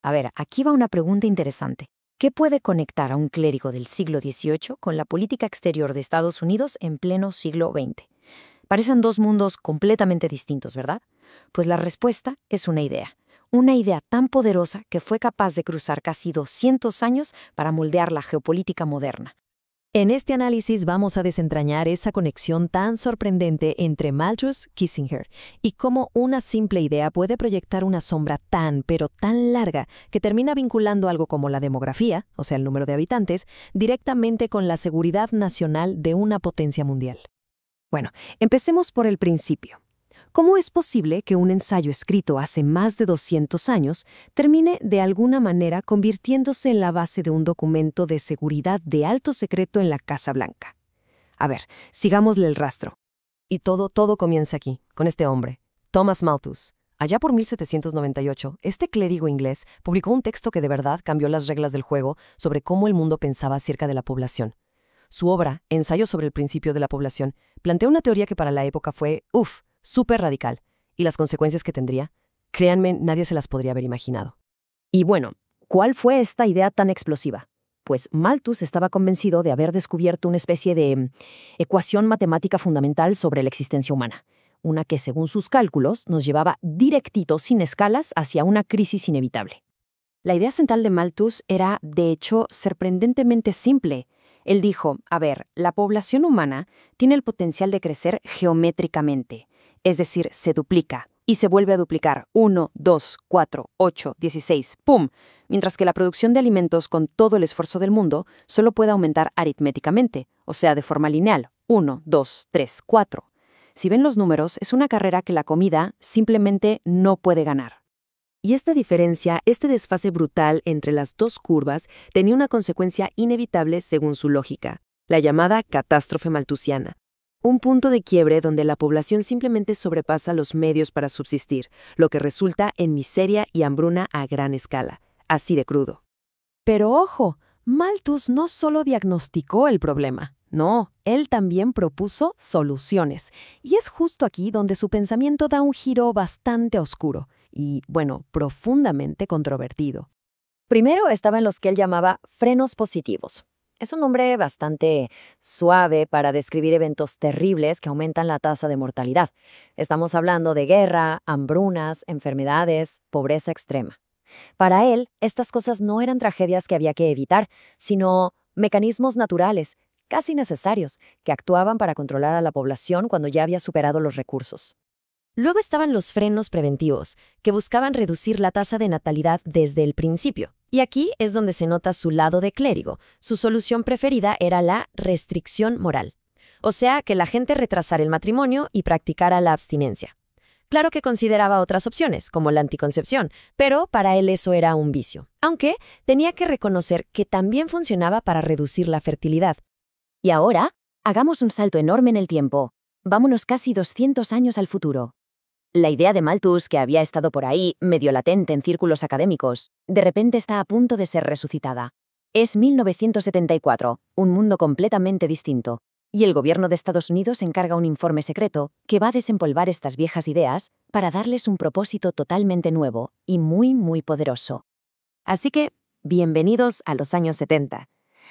A ver, aquí va una pregunta interesante. ¿Qué puede conectar a un clérigo del siglo XVIII con la política exterior de Estados Unidos en pleno siglo XX? Parecen dos mundos completamente distintos, ¿verdad? Pues la respuesta es una idea tan poderosa que fue capaz de cruzar casi 200 años para moldear la geopolítica moderna. En este análisis vamos a desentrañar esa conexión tan sorprendente entre Malthus y Kissinger y cómo una simple idea puede proyectar una sombra tan, pero tan larga que termina vinculando algo como la demografía, o sea, el número de habitantes, directamente con la seguridad nacional de una potencia mundial. Bueno, empecemos por el principio. ¿Cómo es posible que un ensayo escrito hace más de 200 años termine de alguna manera convirtiéndose en la base de un documento de seguridad de alto secreto en la Casa Blanca? A ver, sigámosle el rastro. Y todo comienza aquí, con este hombre, Thomas Malthus. Allá por 1798, este clérigo inglés publicó un texto que de verdad cambió las reglas del juego sobre cómo el mundo pensaba acerca de la población. Su obra, Ensayo sobre el principio de la población, plantea una teoría que para la época fue, súper radical. ¿Y las consecuencias que tendría? Créanme, nadie se las podría haber imaginado. Y bueno, ¿cuál fue esta idea tan explosiva? Pues Malthus estaba convencido de haber descubierto una especie de ecuación matemática fundamental sobre la existencia humana, una que, según sus cálculos, nos llevaba directito, sin escalas, hacia una crisis inevitable. La idea central de Malthus era, de hecho, sorprendentemente simple. Él dijo, la población humana tiene el potencial de crecer geométricamente. Es decir, se duplica y se vuelve a duplicar 1, 2, 4, 8, 16, ¡pum! Mientras que la producción de alimentos con todo el esfuerzo del mundo solo puede aumentar aritméticamente, o sea, de forma lineal, 1, 2, 3, 4. Si ven los números, es una carrera que la comida simplemente no puede ganar. Y esta diferencia, este desfase brutal entre las dos curvas, tenía una consecuencia inevitable según su lógica, la llamada catástrofe malthusiana. Un punto de quiebre donde la población simplemente sobrepasa los medios para subsistir, lo que resulta en miseria y hambruna a gran escala, así de crudo. Pero ojo, Malthus no solo diagnosticó el problema, no, él también propuso soluciones. Y es justo aquí donde su pensamiento da un giro bastante oscuro y, profundamente controvertido. Primero estaban los que él llamaba frenos positivos. Es un nombre bastante suave para describir eventos terribles que aumentan la tasa de mortalidad. Estamos hablando de guerra, hambrunas, enfermedades, pobreza extrema. Para él, estas cosas no eran tragedias que había que evitar, sino mecanismos naturales, casi necesarios, que actuaban para controlar a la población cuando ya había superado los recursos. Luego estaban los frenos preventivos, que buscaban reducir la tasa de natalidad desde el principio. Y aquí es donde se nota su lado de clérigo. Su solución preferida era la restricción moral. O sea, que la gente retrasara el matrimonio y practicara la abstinencia. Claro que consideraba otras opciones, como la anticoncepción, pero para él eso era un vicio. Aunque tenía que reconocer que también funcionaba para reducir la fertilidad. Y ahora, hagamos un salto enorme en el tiempo. Vámonos casi 200 años al futuro. La idea de Malthus, que había estado por ahí, medio latente en círculos académicos, de repente está a punto de ser resucitada. Es 1974, un mundo completamente distinto, y el gobierno de Estados Unidos encarga un informe secreto que va a desempolvar estas viejas ideas para darles un propósito totalmente nuevo y muy, muy poderoso. Así que, bienvenidos a los años 70.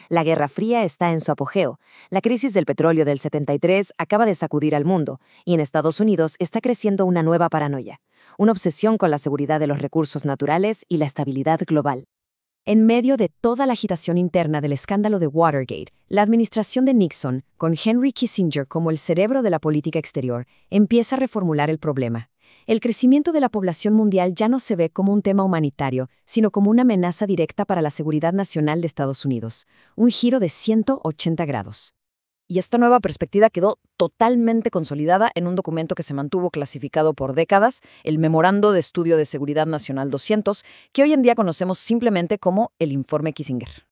La Guerra Fría está en su apogeo. La crisis del petróleo del 73 acaba de sacudir al mundo, y en Estados Unidos está creciendo una nueva paranoia, una obsesión con la seguridad de los recursos naturales y la estabilidad global. En medio de toda la agitación interna del escándalo de Watergate, la administración de Nixon, con Henry Kissinger como el cerebro de la política exterior, empieza a reformular el problema. El crecimiento de la población mundial ya no se ve como un tema humanitario, sino como una amenaza directa para la seguridad nacional de Estados Unidos. Un giro de 180 grados. Y esta nueva perspectiva quedó totalmente consolidada en un documento que se mantuvo clasificado por décadas, el Memorando de Estudio de Seguridad Nacional 200, que hoy en día conocemos simplemente como el Informe Kissinger.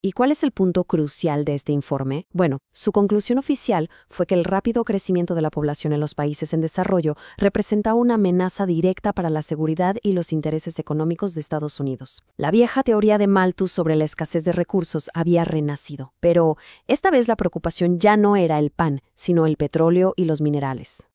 ¿Y cuál es el punto crucial de este informe? Bueno, su conclusión oficial fue que el rápido crecimiento de la población en los países en desarrollo representaba una amenaza directa para la seguridad y los intereses económicos de Estados Unidos. La vieja teoría de Malthus sobre la escasez de recursos había renacido, pero esta vez la preocupación ya no era el pan, sino el petróleo y los minerales.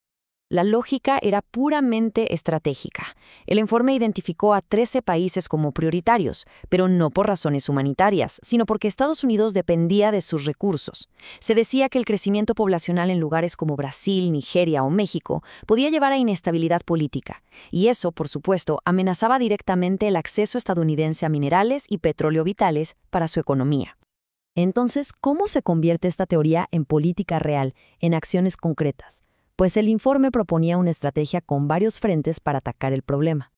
La lógica era puramente estratégica. El informe identificó a 13 países como prioritarios, pero no por razones humanitarias, sino porque Estados Unidos dependía de sus recursos. Se decía que el crecimiento poblacional en lugares como Brasil, Nigeria o México podía llevar a inestabilidad política, y eso, por supuesto, amenazaba directamente el acceso estadounidense a minerales y petróleo vitales para su economía. Entonces, ¿cómo se convierte esta teoría en política real, en acciones concretas? Pues el informe proponía una estrategia con varios frentes para atacar el problema.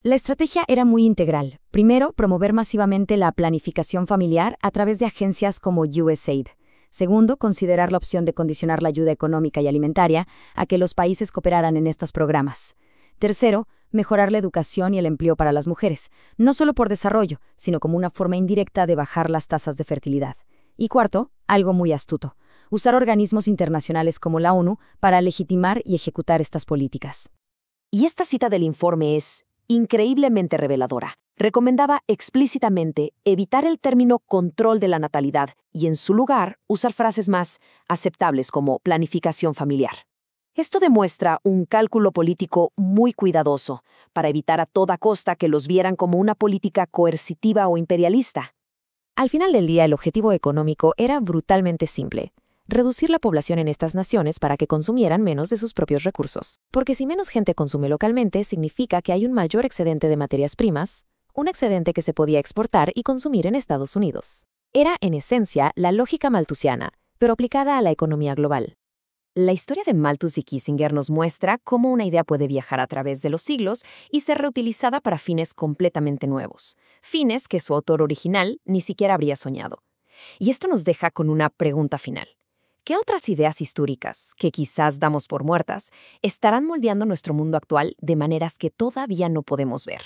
La estrategia era muy integral. Primero, promover masivamente la planificación familiar a través de agencias como USAID. Segundo, considerar la opción de condicionar la ayuda económica y alimentaria a que los países cooperaran en estos programas. Tercero, mejorar la educación y el empleo para las mujeres, no solo por desarrollo, sino como una forma indirecta de bajar las tasas de fertilidad. Y cuarto, algo muy astuto, usar organismos internacionales como la ONU para legitimar y ejecutar estas políticas. Y esta cita del informe es increíblemente reveladora. Recomendaba explícitamente evitar el término control de la natalidad y, en su lugar, usar frases más aceptables como planificación familiar. Esto demuestra un cálculo político muy cuidadoso para evitar a toda costa que los vieran como una política coercitiva o imperialista. Al final del día, el objetivo económico era brutalmente simple: reducir la población en estas naciones para que consumieran menos de sus propios recursos. Porque si menos gente consume localmente, significa que hay un mayor excedente de materias primas, un excedente que se podía exportar y consumir en Estados Unidos. Era, en esencia, la lógica malthusiana, pero aplicada a la economía global. La historia de Malthus y Kissinger nos muestra cómo una idea puede viajar a través de los siglos y ser reutilizada para fines completamente nuevos, fines que su autor original ni siquiera habría soñado. Y esto nos deja con una pregunta final. ¿Qué otras ideas históricas, que quizás damos por muertas, estarán moldeando nuestro mundo actual de maneras que todavía no podemos ver?